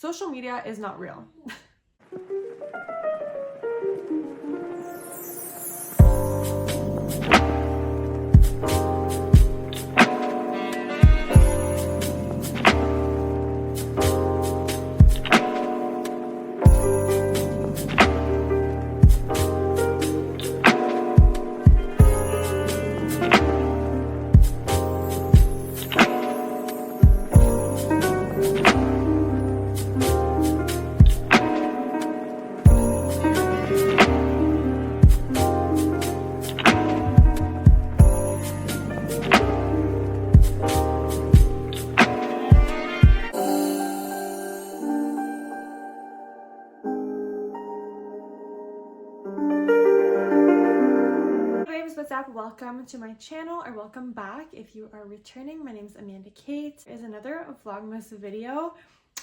social media is not real. What's up? Welcome to my channel, or welcome back if you are returning. My name is Amanda Kate. Is another Vlogmas video.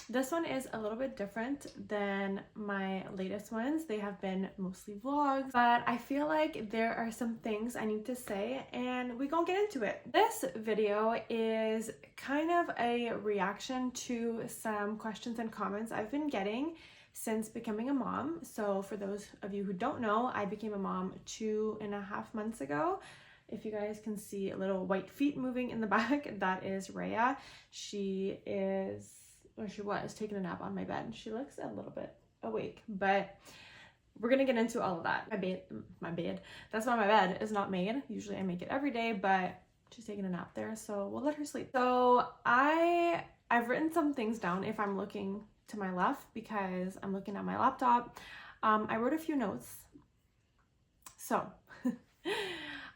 This one is a little bit different than my latest ones. They have been mostly vlogs, but I feel like there are some things I need to say and we're gonna get into it. This video is kind of a reaction to some questions and comments I've been getting since becoming a mom. So for those of you who don't know, I became a mom 2.5 months ago. If you guys can see little white feet moving in the back, that is Rhea. She was taking a nap on my bed. She looks a little bit awake, but we're gonna get into all of that. My bed. That's why my bed is not made. Usually I make it every day, but she's taking a nap there, so we'll let her sleep. So I've written some things down if I'm looking to my left because I'm looking at my laptop. I wrote a few notes. So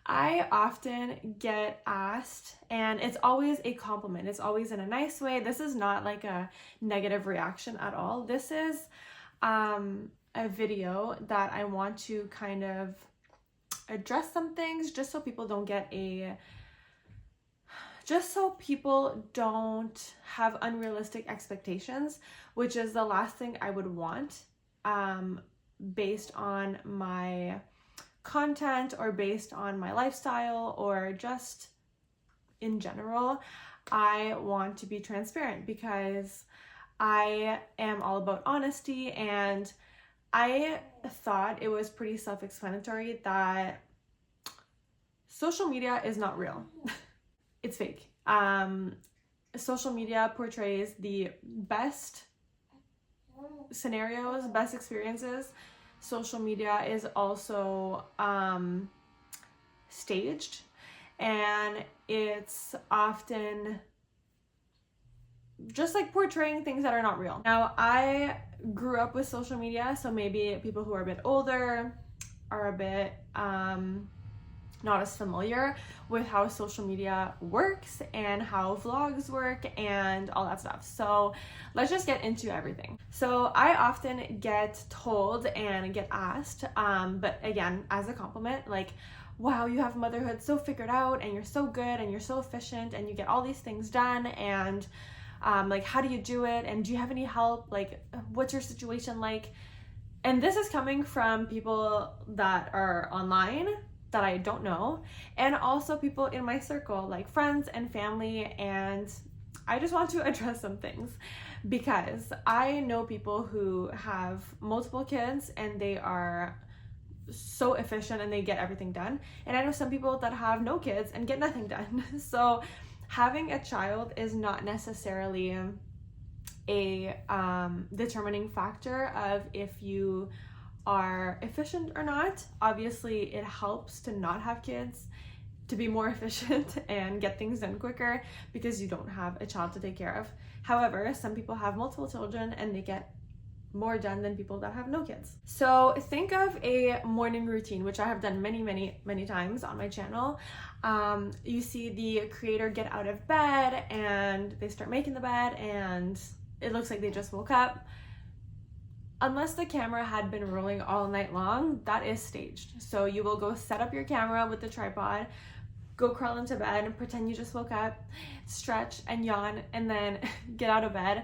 I often get asked, and it's always a compliment. It's always in a nice way. This is not like a negative reaction at all. This is a video that I want to kind of address some things just so people don't have unrealistic expectations, which is the last thing I would want based on my content or based on my lifestyle or just in general. I want to be transparent because I am all about honesty, and I thought it was pretty self-explanatory that social media is not real. It's fake. Social media portrays the best scenarios, best experiences. Social media is also staged, and it's often just like portraying things that are not real. Now, I grew up with social media, so maybe people who are a bit older are a bit not as familiar with how social media works and how vlogs work and all that stuff. So let's just get into everything. So I often get told and get asked, but again, as a compliment, like, wow, you have motherhood so figured out and you're so good and you're so efficient and you get all these things done, and like, how do you do it? And do you have any help? Like, what's your situation like? And this is coming from people that are online that I don't know, and also people in my circle, like friends and family. And I just want to address some things because I know people who have multiple kids and they are so efficient and they get everything done, and I know some people that have no kids and get nothing done. So having a child is not necessarily a determining factor of if you are efficient or not. Obviously, it helps to not have kids to be more efficient and get things done quicker because you don't have a child to take care of. However, some people have multiple children and they get more done than people that have no kids. So think of a morning routine, which I have done many times on my channel. You see the creator get out of bed and they start making the bed and it looks like they just woke up. Unless the camera had been rolling all night long, that is staged. So you will go set up your camera with the tripod, go crawl into bed and pretend you just woke up, stretch and yawn, and then get out of bed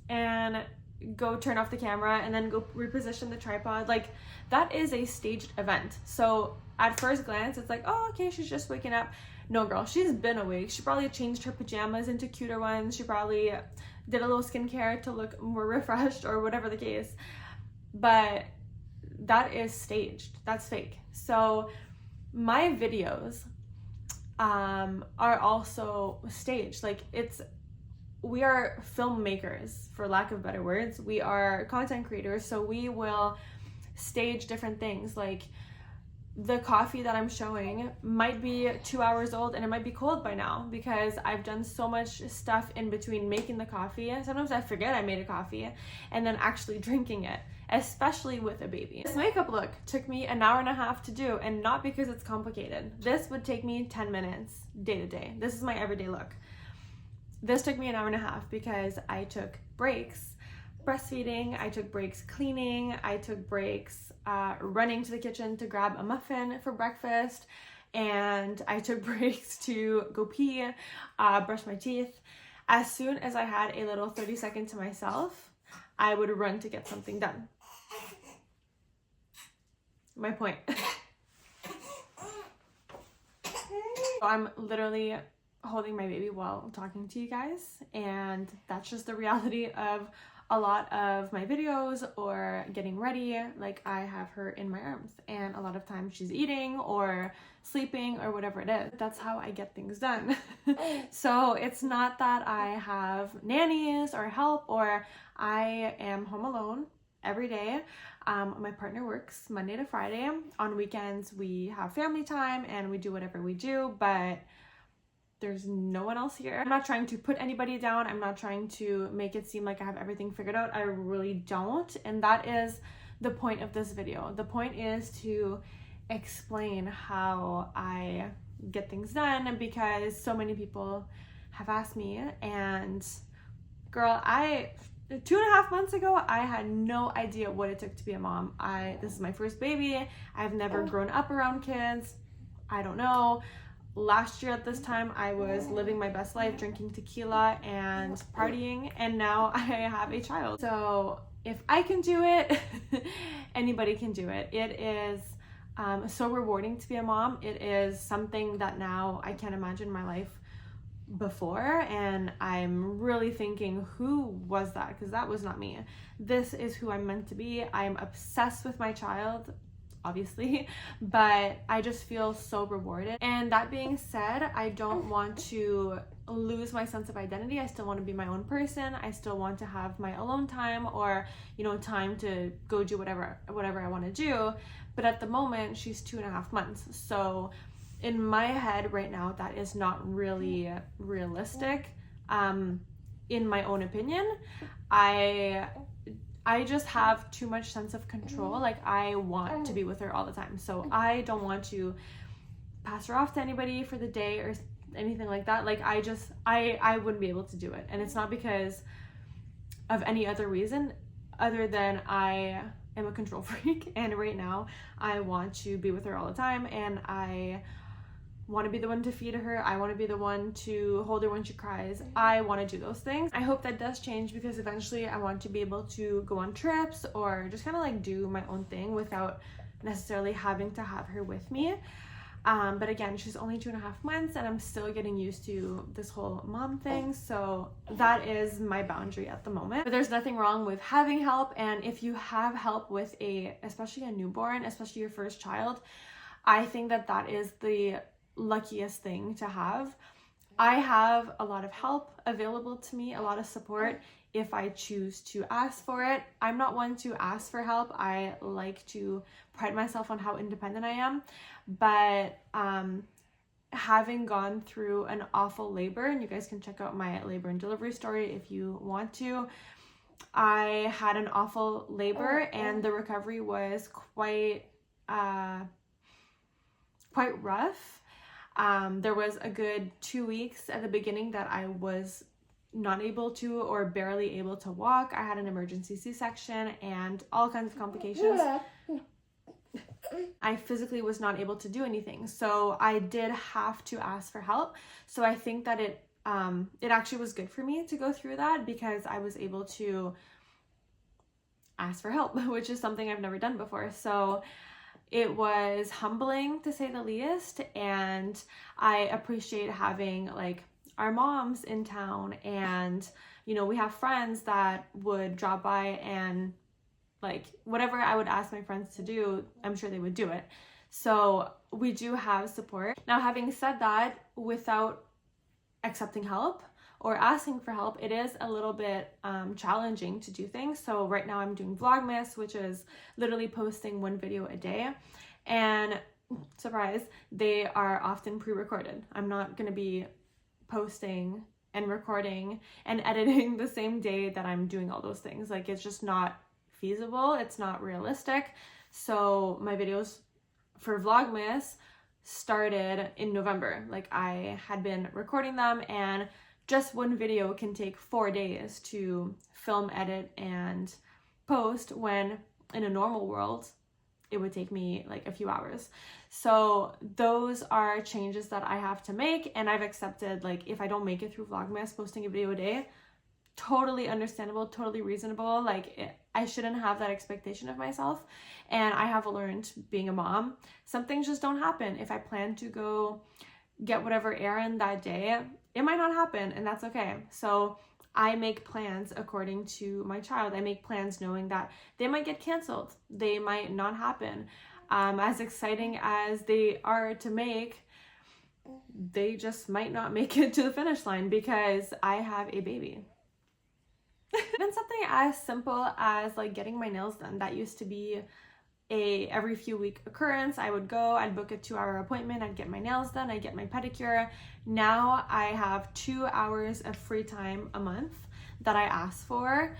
and go turn off the camera and then go reposition the tripod. Like, that is a staged event. So at first glance, it's like, oh, okay, she's just waking up. No, girl, she's been awake. She probably changed her pajamas into cuter ones. She probably did a little skincare to look more refreshed or whatever the case. But that is staged. That's fake. So my videos are also staged. Like, we are filmmakers, for lack of better words. We are content creators, so we will stage different things. Like, the coffee that I'm showing might be 2 hours old and it might be cold by now because I've done so much stuff in between making the coffee. Sometimes I forget I made a coffee and then actually drinking it, especially with a baby. This makeup look took me an hour and a half to do, and not because it's complicated. This would take me 10 minutes day to day. This is my everyday look. This took me an hour and a half because I took breaks breastfeeding, I took breaks cleaning, I took breaks running to the kitchen to grab a muffin for breakfast, and I took breaks to go pee, brush my teeth. As soon as I had a little 30-second to myself, I would run to get something done. My point. I'm literally holding my baby while talking to you guys, and that's just the reality of a lot of my videos or getting ready. Like, I have her in my arms and a lot of times she's eating or sleeping or whatever it is. That's how I get things done. So it's not that I have nannies or help, or I am home alone every day. My partner works Monday to Friday. On weekends we have family time and we do whatever we do, but there's no one else here. I'm not trying to put anybody down. I'm not trying to make it seem like I have everything figured out. I really don't. And that is the point of this video. The point is to explain how I get things done, because so many people have asked me, and girl, 2.5 months ago, I had no idea what it took to be a mom. This is my first baby. I've never grown up around kids. I don't know. Last year at this time, I was living my best life, drinking tequila and partying, and now I have a child. So if I can do it, anybody can do it. It is so rewarding to be a mom. It is something that now I can't imagine my life before, and I'm really thinking, who was that? Because that was not me. This is who I'm meant to be. I'm obsessed with my child, obviously, but I just feel so rewarded. And that being said, I don't want to lose my sense of identity. I still want to be my own person. I still want to have my alone time, or, you know, time to go do whatever I want to do. But at the moment, she's 2.5 months. So in my head right now, that is not really realistic. In my own opinion, I just have too much sense of control. Like, I want to be with her all the time. So I don't want to pass her off to anybody for the day or anything like that. Like, I wouldn't be able to do it. And it's not because of any other reason other than I am a control freak. And right now I want to be with her all the time. And I want to be the one to feed her. I want to be the one to hold her when she cries. I want to do those things. I hope that does change, because eventually I want to be able to go on trips or just kind of like do my own thing without necessarily having to have her with me. But again, she's only 2.5 months and I'm still getting used to this whole mom thing. So that is my boundary at the moment. But there's nothing wrong with having help. And if you have help with especially a newborn, especially your first child, I think that that is the luckiest thing to have. I have a lot of help available to me, a lot of support if I choose to ask for it. I'm not one to ask for help. I like to pride myself on how independent I am, but having gone through an awful labor, and you guys can check out my labor and delivery story if you want to. I had an awful labor and the recovery was quite rough. There was a good 2 weeks at the beginning that I was not able to or barely able to walk. I had an emergency C-section and all kinds of complications. I physically was not able to do anything, so I did have to ask for help. So I think that it actually was good for me to go through that, because I was able to ask for help, which is something I've never done before. So it was humbling, to say the least, and I appreciate having like our moms in town and You know, we have friends that would drop by and like whatever I would ask my friends to do, I'm sure they would do it. So we do have support. Now, having said that, without accepting help or asking for help, it is a little bit challenging to do things. So right now I'm doing Vlogmas, which is literally posting one video a day. And surprise, they are often pre-recorded. I'm not going to be posting and recording and editing the same day that I'm doing all those things. Like, it's just not feasible. It's not realistic. So my videos for Vlogmas started in November. Like, I had been recording them, and just one video can take 4 days to film, edit, and post, when in a normal world it would take me like a few hours. So those are changes that I have to make, and I've accepted, like, if I don't make it through Vlogmas, posting a video a day, totally understandable, totally reasonable. Like, I shouldn't have that expectation of myself, and I have learned being a mom, some things just don't happen. If I plan to go get whatever errand that day, it might not happen, and that's okay. So I make plans according to my child. I make plans knowing that they might get canceled, they might not happen. As exciting as they are to make, they just might not make it to the finish line because I have a baby. Even something as simple as like getting my nails done, that used to be a every few week occurrence. I would go, I'd book a 2-hour appointment, I'd get my nails done, I'd get my pedicure. Now I have 2 hours of free time a month that I ask for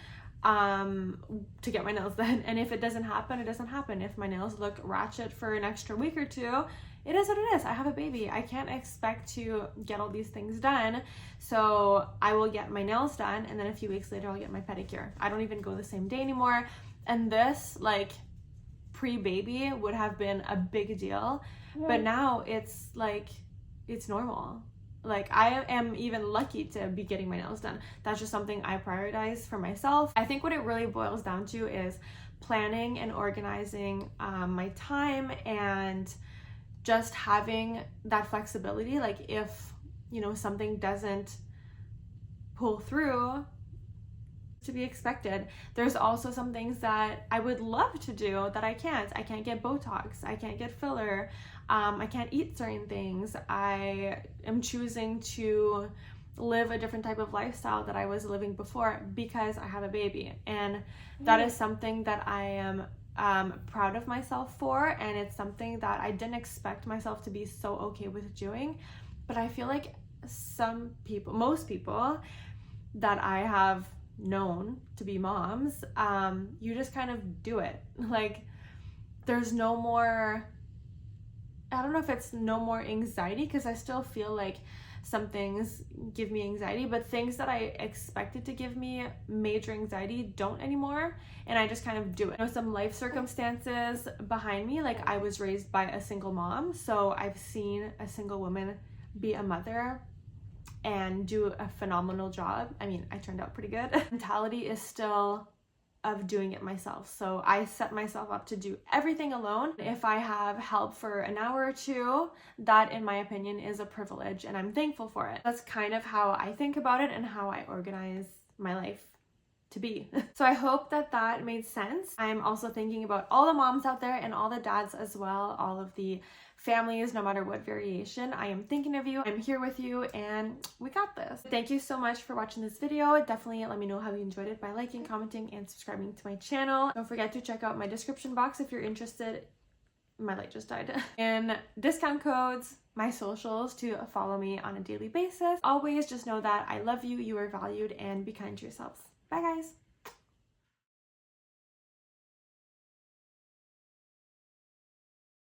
to get my nails done. And if it doesn't happen, it doesn't happen. If my nails look ratchet for an extra week or two, it is what it is. I have a baby. I can't expect to get all these things done. So I will get my nails done, and then a few weeks later I'll get my pedicure. I don't even go the same day anymore. And this, like, pre-baby would have been a big deal, but now it's like, it's normal. Like, I am even lucky to be getting my nails done. That's just something I prioritize for myself. I think what it really boils down to is planning and organizing my time, and just having that flexibility. Like, if, you know, something doesn't pull through, to be expected. There's also some things that I would love to do that I can't. I can't get Botox, I can't get filler, I can't eat certain things. I am choosing to live a different type of lifestyle that I was living before because I have a baby, and that is something that I am proud of myself for, and it's something that I didn't expect myself to be so okay with doing. But I feel like most people that I have known to be moms, you just kind of do it. Like, there's no more, I don't know if it's no more anxiety, because I still feel like some things give me anxiety, but things that I expected to give me major anxiety don't anymore, and I just kind of do it. You know, some life circumstances behind me, like, I was raised by a single mom, so I've seen a single woman be a mother and do a phenomenal job. I mean, I turned out pretty good. Mentality is still of doing it myself. So I set myself up to do everything alone. If I have help for an hour or two, that in my opinion is a privilege, and I'm thankful for it. That's kind of how I think about it and how I organize my life to be. So I hope that that made sense. I'm also thinking about all the moms out there and all the dads as well, all of the families, no matter what variation. I am thinking of you, I'm here with you, and we got this. Thank you so much for watching this video. Definitely let me know how you enjoyed it by liking, commenting, and subscribing to my channel. Don't forget to check out my description box if you're interested. My light just died. And discount codes, my socials to follow me on a daily basis. Always just know that I love you, you are valued, and be kind to yourselves. Bye guys.